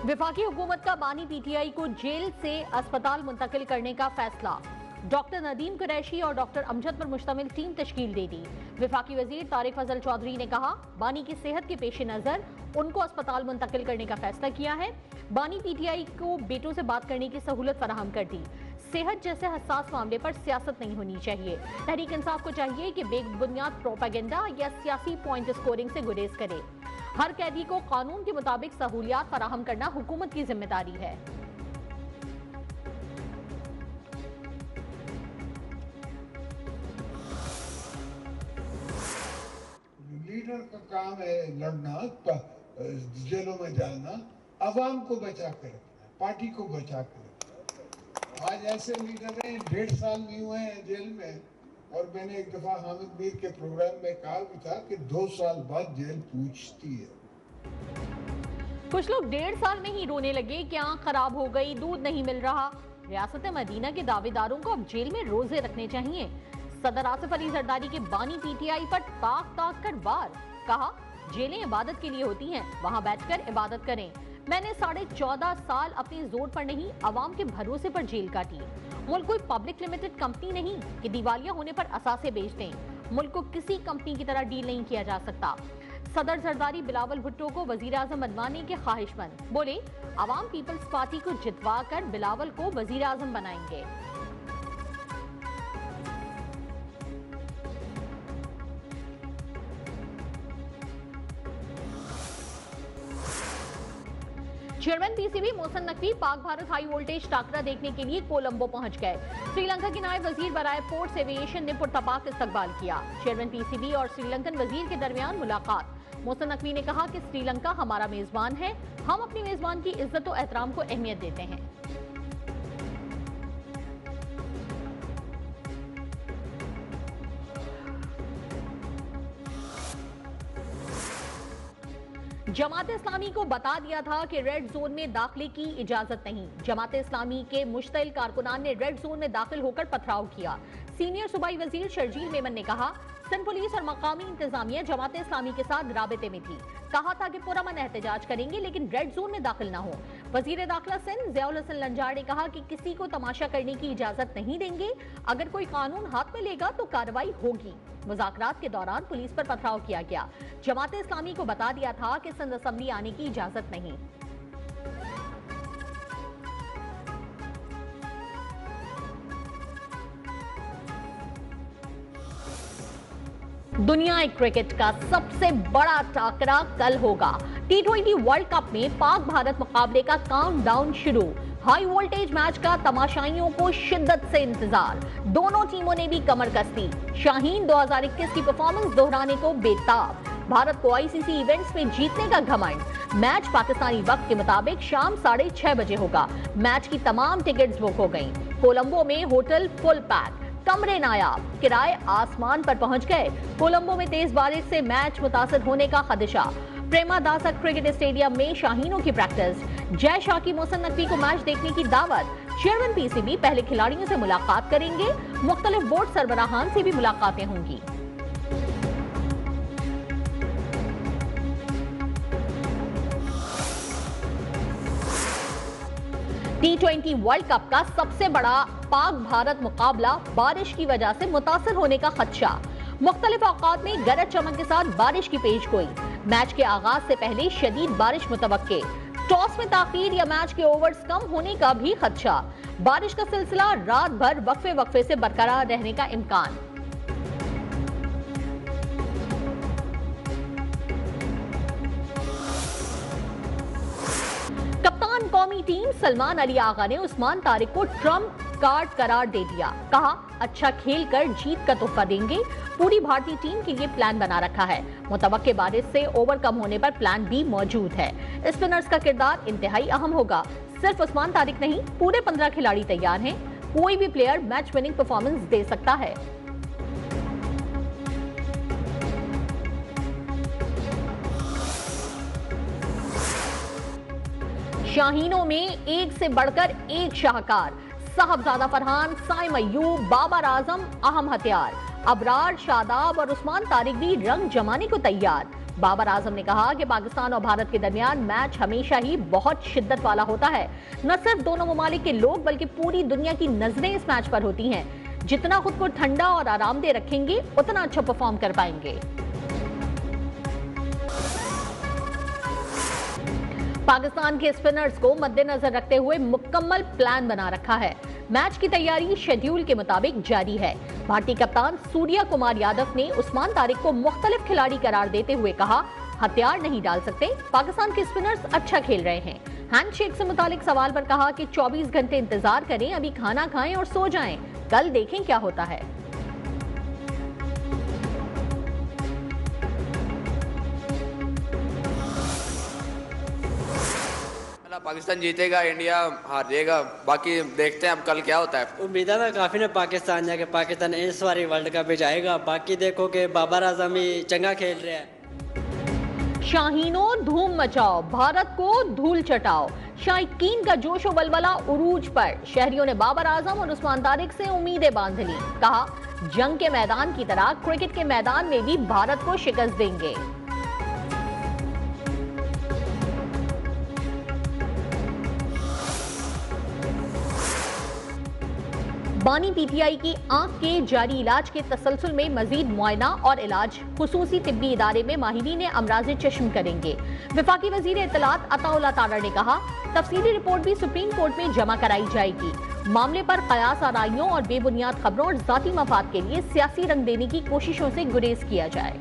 वफाकी हुकूमत का बानी पीटीआई को जेल से अस्पताल मुंतकिल करने का फैसला। डॉक्टर नदीम कुरैशी और डॉक्टर अमजद पर मुश्तमिल टीम तश्कील दे दी। वफाकी वजीर तारिक फजल चौधरी ने कहा, बानी की सेहत के पेश नजर उनको अस्पताल मुंतकिल करने का फैसला किया है। बानी पीटीआई को बेटों से बात करने की सहूलत फराहम कर दी। सेहत जैसे हसास मामले पर सियासत नहीं होनी चाहिए। तहरीक इंसाफ को चाहिए कि बेबुनियाद प्रोपेगेंडा या सियासी पॉइंट स्कोरिंग से गुरेज करे। हर कैदी को कानून के मुताबिक सहूलियात फराहम करना हुकूमत की जिम्मेदारी है। लीडर का काम है लड़ना, जेलों में जाना, अवाम को बचा कर रखना, पार्टी को बचा कर रखना। आज ऐसे लीडर हैं 1.5 साल नहीं हुए हैं जेल में, और मैंने एक दफा हामिद मीर के प्रोग्राम में कहा भी था कि 2 साल बाद जेल पूछती है। कुछ लोग 1.5 साल में ही रोने लगे कि आंख खराब हो गई, दूध नहीं मिल रहा। रियासत मदीना के दावेदारों को अब जेल में रोजे रखने चाहिए। सदर आसिफ अली जरदारी के बानी पीटीआई पर ताक ताक कर वार। कहा, जेलें इबादत के लिए होती हैं, वहां बैठकर इबादत करें। मैंने 14.5 साल अपने जोर पर नहीं, अवाम के भरोसे पर जेल काटी। मुल्क कोई पब्लिक लिमिटेड कंपनी नहीं कि दिवालिया होने पर असासे बेच दें। मुल्क को किसी कंपनी की तरह डील नहीं किया जा सकता। सदर जरदारी बिलावल भुट्टो को वजीर आजम बनवाने के ख्वाहिशमंद। बोले, अवाम पीपल्स पार्टी को जितवा कर बिलावल को वजीर आजम बनाएंगे। Chairman PCB Mohsin Naqvi Pak Bharat high voltage टाकरा देखने के लिए कोलंबो पहुंच गए। श्रीलंका के नायब वजीर बराए पोर्ट्स एविएशन ने पुरतपाक इस्तकबाल किया। चेयरमैन पीसीबी और श्रीलंकन वजीर के दरमियान मुलाकात। मोहसिन नकवी ने कहा कि श्रीलंका हमारा मेजबान है, हम अपनी मेजबान की इज्जत और एहतराम को अहमियत देते हैं। जमात इस्लामी को बता दिया था कि रेड जोन में दाखिले की इजाजत नहीं। जमात इस्लामी के मुश्तइल कारकुनान ने रेड जोन में दाखिल होकर पथराव किया। सीनियर सूबाई वजीर शर्जील मेमन ने कहा, सिंध पुलिस और मकामी इंतजामिया जमात इस्लामी के साथ राबते में थी। कहा था कि पुरअमन एहतजाज करेंगे, लेकिन रेड जोन में दाखिल न हो। वजीर दाखिला सिंध ज़ियाउल हसन लंजार ने कहा कि किसी को तमाशा करने की इजाजत नहीं देंगे। अगर कोई कानून हाथ में लेगा तो कार्रवाई होगी। मुज़ाकरात के दौरान पुलिस पर पथराव किया गया। जमात इस्लामी को बता दिया था कि सिंध असेंबली आने की इजाजत नहीं। दुनिया क्रिकेट का सबसे बड़ा टाकरा कल होगा। T20 वर्ल्ड कप में पाक भारत मुकाबले का काउंटडाउन शुरू। हाई वोल्टेज मैच का तमाशाइयों को शिद्दत से इंतजार। दोनों टीमों ने भी कमर कस दी। शाहीन 2021 की परफॉर्मेंस दोहराने को बेताब। भारत को आईसीसी इवेंट्स में जीतने का घमंड। मैच पाकिस्तानी वक्त के मुताबिक शाम 6:30 बजे होगा। मैच की तमाम टिकट्स बुक हो गईं। कोलंबो में होटल फुल पैक, कमरे नायाब, किराए आसमान पर पहुंच गए। कोलंबो में तेज बारिश से मैच मुतासर होने का खदशा। प्रेमादासा क्रिकेट स्टेडियम में शाहीनों की प्रैक्टिस। जय शाह की मोहसिन नकवी को मैच देखने की दावत। चेयरमैन पीसीबी पहले खिलाड़ियों से मुलाकात करेंगे। मुख्तलिफ बोर्ड सरबराहान से भी मुलाकातें होंगी। T20 वर्ल्ड कप का सबसे बड़ा पाक भारत मुकाबला बारिश की वजह से मुतासर होने का खदशा। मुख्तलिफ औकात में गरज चमक के साथ बारिश की पेशगोई। मैच के आगाज से पहले शदीद बारिश मुतवक्के। टॉस में ताखीर या मैच के ओवर्स कम होने का भी खदशा। बारिश का सिलसिला रात भर वक्फे वक्फे से बरकरार रहने का इम्कान। कप्तान कौमी टीम सलमान अली आगा ने उस्मान तारिक को ट्रम्प कार्ड करार दे दिया। कहा, अच्छा खेल कर जीत का तोहफा देंगे। पूरी भारतीय टीम के लिए प्लान बना रखा है। मुतवक्के बारिश से ओवर कम होने पर प्लान भी मौजूद है। स्पिनर्स का किरदार इंतहाई अहम होगा। सिर्फ उस्मान तारिक नहीं, पूरे 15 खिलाड़ी तैयार हैं। कोई भी प्लेयर मैच विनिंग परफॉर्मेंस दे सकता है। शाहीनों में एक से बढ़कर एक शाहकार। साहबजादा फरहान, साइम अय्यूब, बाबर आजम अहम हथियार। अबरार, शादाब और उस्मान तारिक भी रंग जमाने को तैयार। बाबर आजम ने कहा कि पाकिस्तान और भारत के दरमियान मैच हमेशा ही बहुत शिद्दत वाला होता है। न सिर्फ दोनों ममालिक के लोग बल्कि पूरी दुनिया की नजरें इस मैच पर होती हैं। जितना खुद को ठंडा और आरामदेह रखेंगे उतना अच्छा परफॉर्म कर पाएंगे। पाकिस्तान के स्पिनर्स को मद्देनजर रखते हुए मुकम्मल प्लान बना रखा है। मैच की तैयारी शेड्यूल के मुताबिक जारी है। भारतीय कप्तान सूर्या कुमार यादव ने उस्मान तारिक को मुख्तलिफ खिलाड़ी करार देते हुए कहा, हथियार नहीं डाल सकते, पाकिस्तान के स्पिनर्स अच्छा खेल रहे हैं। हैंडशेक से मुतालिक सवाल पर कहा कि 24 घंटे इंतजार करें, अभी खाना खाएं और सो जाएं, कल देखें क्या होता है। पाकिस्तान जीतेगा, इंडिया हार जाएगा, बाकी देखते हैं अब कल क्या होता है। उम्मीद है ना काफ़ी ने पाकिस्तान जाके पाकिस्तान इस बारी वर्ल्ड कप में जाएगा। बाकी देखो कि बाबर आजम ही चंगा खेल रहे हैं। शाहीनों धूम मचाओ, भारत को धूल चटाओ। शायकीन का जोशो बलबला उरूज पर। शहरियों ने बाबर आजम और उस्मान तारिक से उम्मीदें बांध ली। कहा, जंग के मैदान की तरह क्रिकेट के मैदान में भी भारत को शिकस्त देंगे। बानी पीटीआई की आंख के जारी इलाज के तसलसल में मजीद मुआयना और इलाज खुसूसी तिब्बी इदारे में माहिरीन अमराज चश्म करेंगे। वफाकी वजीर इत्तलात अताउल्लाह तारा ने कहा, तफसीली रिपोर्ट भी सुप्रीम कोर्ट में जमा कराई जाएगी। मामले पर कयास आराइयों और बेबुनियाद खबरों और जाती मफाद के लिए सियासी रंग देने की कोशिशों से गुरेज किया जाए।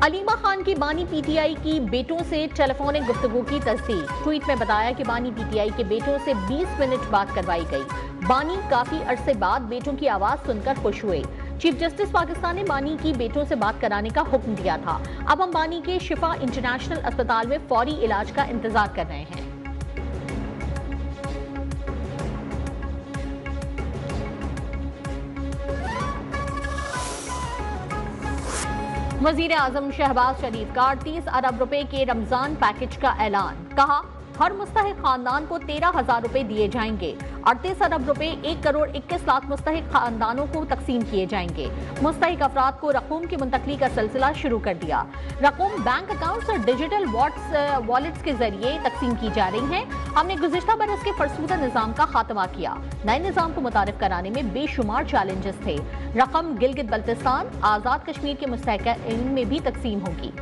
अलीमा खान की बानी पीटीआई की बेटों से टेलीफोनिक गुफ्तगू की तस्दीक। ट्वीट में बताया कि बानी पीटीआई के बेटों से 20 मिनट बात करवाई गई। बानी काफी अरसे बाद बेटों की आवाज सुनकर खुश हुए। चीफ जस्टिस पाकिस्तान ने बानी की बेटों से बात कराने का हुक्म दिया था। अब हम बानी के शिफा इंटरनेशनल अस्पताल में फौरी इलाज का इंतजार कर रहे हैं। वजीर आजम शहबाज शरीफ का 38 अरब रुपए के रमजान पैकेज का ऐलान। कहा, हर मुस्तहिक खानदान को 13,000 रुपए दिए जाएंगे। 38 अरब रुपए 1 करोड़ 21 लाख मुस्तहिक खानदानों को तकसीम किए जाएंगे। मुस्तहिक अफराद को रकूम की मुंतकली का सिलसिला शुरू कर दिया। रकूम बैंक अकाउंट्स और डिजिटल वॉलेट्स के जरिए तकसीम की जा रही हैं। हमने गुज़िश्ता बरस के फरसूदा निज़ाम का खात्मा किया। नए निज़ाम को मुतारिफ कराने में बेशुमार चैलेंजेस थे। रकम गिलगित बल्तिस्तान, आज़ाद कश्मीर के मुस्तहिकीन में भी तकसीम होगी।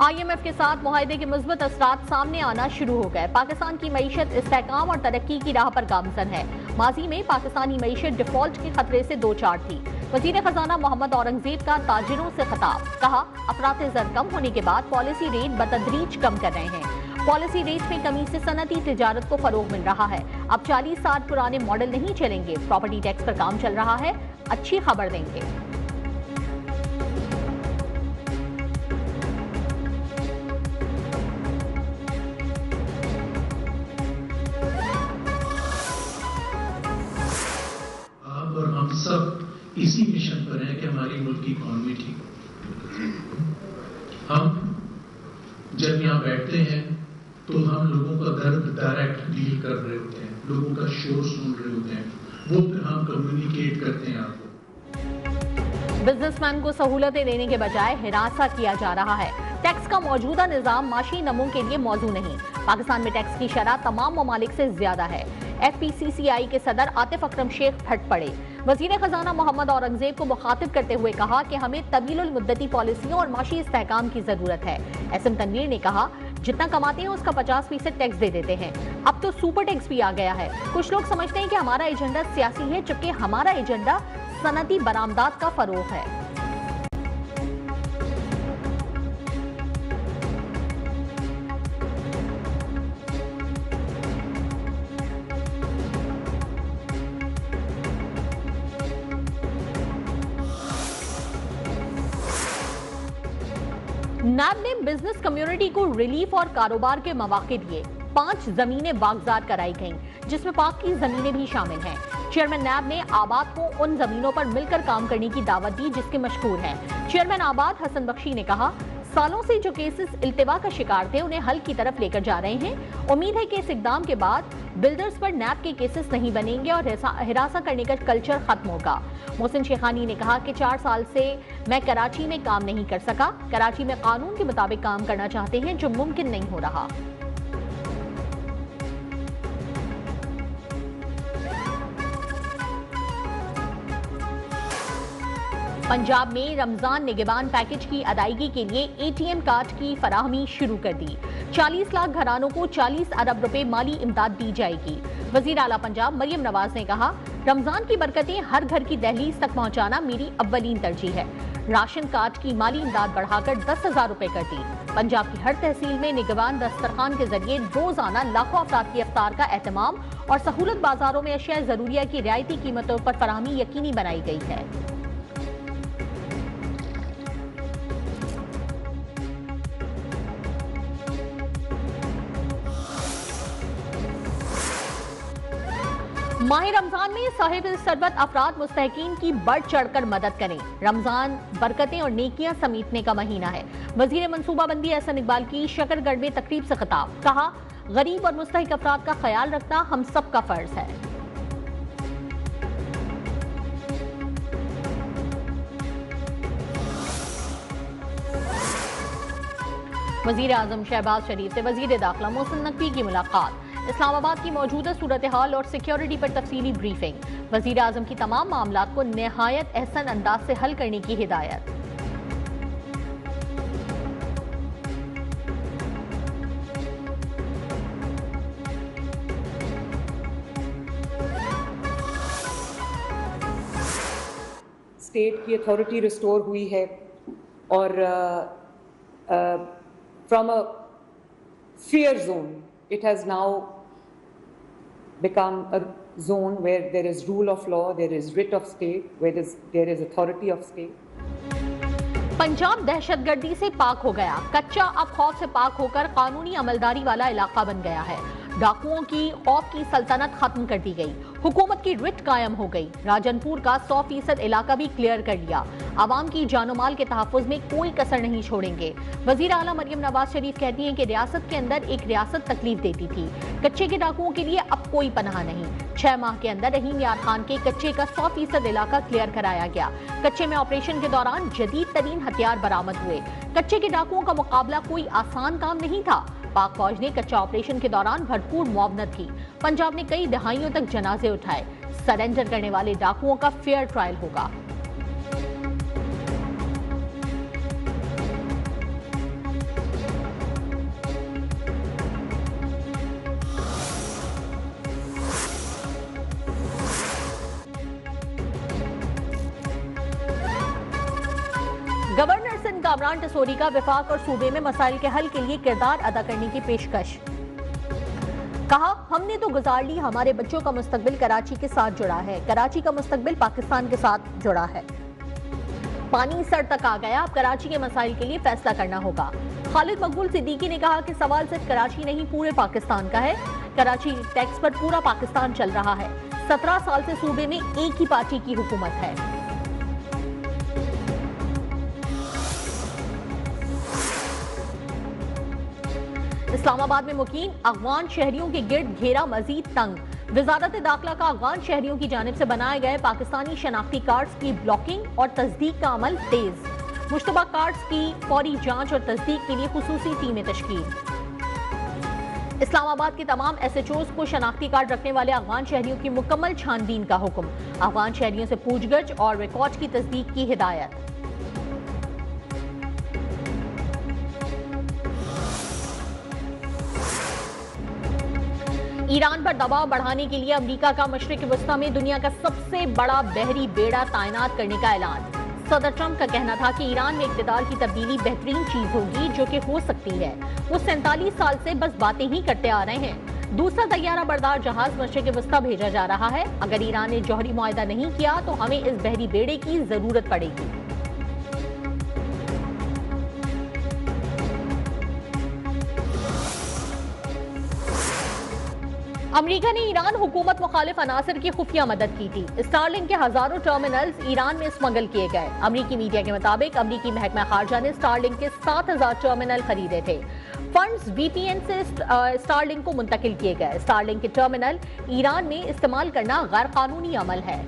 IMF के साथ मुआहदे के मुस्बत असरात सामने आना शुरू हो गए। पाकिस्तान की मईशत इस्तेहकाम और तरक्की की राह पर गामजन है। माजी में पाकिस्तानी मईशत डिफॉल्ट के खतरे से दो चार थी। वजीर खजाना मोहम्मद औरंगजेब का ताजिरों से खिताब। कहा, अफरात ज़र कम होने के बाद पॉलिसी रेट बतदरीज कम कर रहे हैं। पॉलिसी रेट में कमी से सनती तिजारत को फरोग मिल रहा है। अब 40 साल पुराने मॉडल नहीं चलेंगे। प्रॉपर्टी टैक्स पर काम चल रहा है, अच्छी खबर देंगे। और हम सब इसी मिशन पर हैं कि हमारी मुल्क की इकॉनमी ठीक हो। हम जब यहाँ बैठते हैं तो हम लोगों का दर्द डायरेक्ट डील कर रहे होते हैं, लोगों का शोर सुन रहे होते हैं, वो फिर हम कम्युनिकेट करते हैं आपको। बिजनेसमैन को सहूलतें देने के बजाय हिरासा किया जा रहा है। टैक्स का मौजूदा निजाम माशी नमों के लिए मौजू नहीं। पाकिस्तान में टैक्स की शरह तमाम ममालिक से ज्यादा है। FPCCI के सदर आतिफ अकरम शेख फट पड़े। वजीर खजाना मोहम्मद औरंगजेब को मुखातिब करते हुए कहा कि हमें तवीलुल मुद्दती पॉलिसियों और माशी इस्तेहकाम की जरूरत है। SM तनवीर ने कहा, जितना कमाते हैं उसका 50% टैक्स दे देते हैं। अब तो सुपर टैक्स भी आ गया है। कुछ लोग समझते हैं कि हमारा एजेंडा सियासी है, जबकि हमारा एजेंडा सनती बरामदात का फरोग है। नैब ने बिजनेस कम्युनिटी को रिलीफ और कारोबार के मौके दिए। 5 जमीनें बागजात कराई गईं, जिसमें पाक की जमीनें भी शामिल हैं। चेयरमैन नैब ने आबाद को उन जमीनों पर मिलकर काम करने की दावत दी जिसके मशकूर हैं। चेयरमैन आबाद हसन बख्शी ने कहा, सालों से जो केसेस इल्तिवा का शिकार थे उन्हें हल की तरफ लेकर जा रहे हैं। उम्मीद है कि इस इकदाम के बाद बिल्डर्स पर नैब के केसेस नहीं बनेंगे और हिरासा करने का कल्चर खत्म होगा। मोहसिन शेखानी ने कहा कि 4 साल से मैं कराची में काम नहीं कर सका। कराची में कानून के मुताबिक काम करना चाहते हैं, जो मुमकिन नहीं हो रहा। पंजाब में रमजान निगहबान पैकेज की अदायगी के लिए एटीएम कार्ड की फराहमी शुरू कर दी। 40 लाख घरानों को 40 अरब रुपए माली इमदाद दी जाएगी। वजीर आला पंजाब मरियम नवाज ने कहा, रमजान की बरकतें हर घर की दहलीज तक पहुंचाना मेरी अव्वलीन तरजीह है। राशन कार्ड की माली इमदाद बढ़ाकर 10,000 रुपए कर दी। पंजाब की हर तहसील में निगहबान दस्तरखान के जरिए रोजाना लाखों अफराद की इफ्तार का एहतमाम और सहूलत बाजारों में अशिया जरूरिया की रियायती कीमतों पर फराहमी यकीनी बनाई गई है। माह रमजान में साहिब सरबत अफराद मुस्तहकीन की बढ़ चढ़कर मदद करें। रमजान बरकतें और नेकियां समेटने का महीना है। वजीर मनसूबाबंदी एहसन इकबाल की शकरगढ़ में तकरीब से खिताब, कहा, गरीब और मुस्तहिक अफराद का ख्याल रखना हम सब का फर्ज है। वजीर आजम शहबाज शरीफ से वजीर दाखिला मोहसिन नकवी की मुलाकात। इस्लामाबाद की मौजूदा सूरत हाल और सिक्योरिटी पर तफसीली ब्रीफिंग। वजीर आजम की तमाम मामलात को निहायत एहसन अंदाज से हल करने की हिदायत। स्टेट की अथॉरिटी रिस्टोर हुई है और from a fear zone it has now become a zone where there is rule of law, there is writ of state, where there is authority of state. Punjab दहशतगर्दी से पाक हो गया। कच्चा अब खौफ से पाक होकर कानूनी अमलदारी वाला इलाका बन गया है। डाकुओं की खौफ की सल्तनत खत्म कर दी गई। हुकूमत की रिट कायम हो गई। राजनपुर का 100% इलाका भी क्लियर कर लिया। आवाम की जानो माल के तहफ़्फ़ुज़ में कोई कसर नहीं छोड़ेंगे। वज़ीर आला मरियम नवाज शरीफ कहती हैं कि रियासत के अंदर एक रियासत तकलीफ देती थी। कच्चे के डाकुओं के लिए अब कोई पनाह नहीं। 6 माह के अंदर रहीम यार खान के कच्चे का 100% इलाका क्लियर कराया गया। कच्चे में ऑपरेशन के दौरान जदीद तरीन हथियार बरामद हुए। कच्चे के डाकुओं का मुकाबला कोई आसान काम नहीं था। पाक फौज ने कच्चा ऑपरेशन के दौरान भरपूर मुआवनत की। पंजाब ने कई दहाइयों तक जनाजे उठाए। सरेंडर करने वाले डाकुओं का फेयर ट्रायल होगा। गवर्नर सिंध कामरान टसोरी का विफाक और सूबे में मसाइल के हल के लिए किरदार अदा करने की पेशकश। कहा, हमने तो गुजार ली, हमारे बच्चों का मुस्तकबिल कराची के साथ जुड़ा है, कराची का मुस्तकबिल पाकिस्तान के साथ जुड़ा है। पानी सर तक आ गया, अब कराची के मसाइल के लिए फैसला करना होगा। खालिद मकबूल सिद्दीकी ने कहा कि सवाल सिर्फ कराची नहीं पूरे पाकिस्तान का है। कराची टैक्स पर पूरा पाकिस्तान चल रहा है। 17 साल से सूबे में एक ही पार्टी की हुकूमत है। इस्लामाबाद में मुकीम अफगान शहरियों के गिर्द घेरा मजीद तंग। वजारत दाखिला का अफगान शहरियों की जानिब से बनाए गए पाकिस्तानी शनाख्ती कार्ड्स की ब्लॉकिंग और तस्दीक का अमल तेज। मुश्तबा कार्ड्स की फौरी जांच और तस्दीक के लिए खुसूसी टीमें तश्कील। इस्लामाबाद के तमाम SHOs को शनाख्ती कार्ड रखने वाले अफगान शहरियों की मुकम्मल छानबीन का हुक्म। अफगान शहरियों से पूछगछ और रिकॉर्ड की तस्दीक की हिदायत। ईरान पर दबाव बढ़ाने के लिए अमेरिका का मशरिक वस्ता में दुनिया का सबसे बड़ा बहरी बेड़ा तैनात करने का ऐलान। सदर ट्रंप का कहना था कि ईरान में इक़्तिदार की तब्दीली बेहतरीन चीज होगी जो कि हो सकती है। वो 47 साल से बस बातें ही करते आ रहे हैं। दूसरा तैयारा बरदार जहाज मशरिक वस्ता भेजा जा रहा है। अगर ईरान ने जौहरी मुआहदा नहीं किया तो हमें इस बहरी बेड़े की जरूरत पड़ेगी। अमेरिका ने ईरान हुकूमत मुखालिफ अनासर की खुफिया मदद की थी। स्टारलिंक के हजारों टर्मिनल्स ईरान में स्मगल किए गए। अमेरिकी मीडिया के मुताबिक अमेरिकी महकमा खारजा ने स्टारलिंक के 7000 टर्मिनल खरीदे थे। फंड्स वीपीएन से स्टारलिंक को मुंतकिल किए गए। स्टारलिंक के टर्मिनल ईरान में इस्तेमाल करना गैर कानूनी अमल है।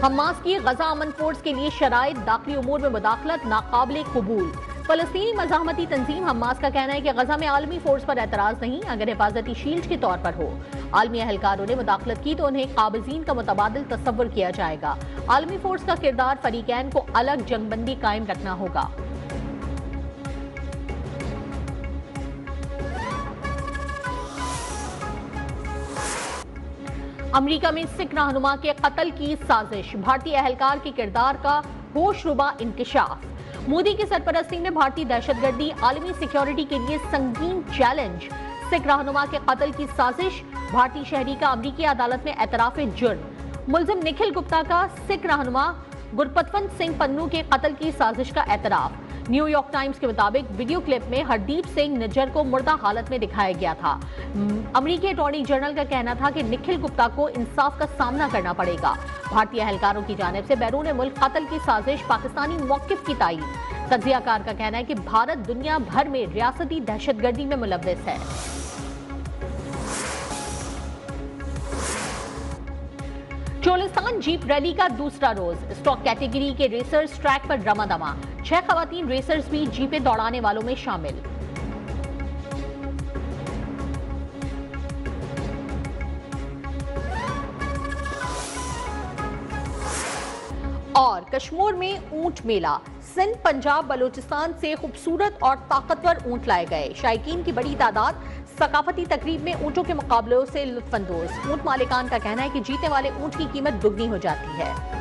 हमास की गजा अमन फोर्स के लिए शराइत दाखिली उमूर में मुदाखलत नाकाबिले कबूल। फलस्तीनी मज़ाहमती तंजीम हमास का कहना है कि गजा में आलमी फोर्स पर एतराज नहीं अगर हिफाजती शील्ड के तौर पर हो। आलमी अहलकारों ने मुदाखलत की तो उन्हें काबिज़ीन का मुतबादिल तस्वुर किया जाएगा। आलमी फोर्स का किरदार फरीकैन को अलग जंगबंदी कायम रखना होगा। अमेरिका में सिख रहनुमा के कत्ल की साजिश। भारतीय एहलकार के किरदार का होशरुबा इंकशाफ। मोदी की सरपरस्ती में भारतीय दहशतगर्दी आलमी सिक्योरिटी के लिए संगीन चैलेंज। सिख रहनुमा के कत्ल की साजिश। भारतीय शहरी का अमेरिकी अदालत में एतराफ जुर्म। मुलजिम निखिल गुप्ता का सिख रहनुमा गुरपतवंत सिंह पन्नू के कत्ल की साजिश का एतराफ। न्यूयॉर्क टाइम्स के मुताबिक वीडियो क्लिप में हरदीप सिंह निज्जर को मुर्दा हालत में दिखाया गया था। अमेरिकी अटॉर्नी जनरल का कहना था कि निखिल गुप्ता को इंसाफ का सामना करना पड़ेगा। भारतीय एहलकारों की जानिब से बैरून मुल्क कत्ल की साजिश पाकिस्तानी मौकिफ की तायीद। तज्जियाकार का कहना है कि भारत दुनिया भर में रियासती दहशतगर्दी में मुलव्वस है। चोलिस्तान जीप रैली का दूसरा रोज। स्टॉक कैटेगरी के रेसर्स ट्रैक पर रमादमा। 6 खवातीन रेसर्स भी जीपें दौड़ाने वालों में शामिल। और कश्मीर में ऊंट मेला। सिंध, पंजाब, बलूचिस्तान से खूबसूरत और ताकतवर ऊंट लाए गए। शायकीन की बड़ी तादाद सकाफती तकरीब में ऊंटों के मुकाबलों से लुत्फानंदोज। ऊंट मालिकान का कहना है कि जीतने वाले ऊंट की कीमत दुगनी हो जाती है।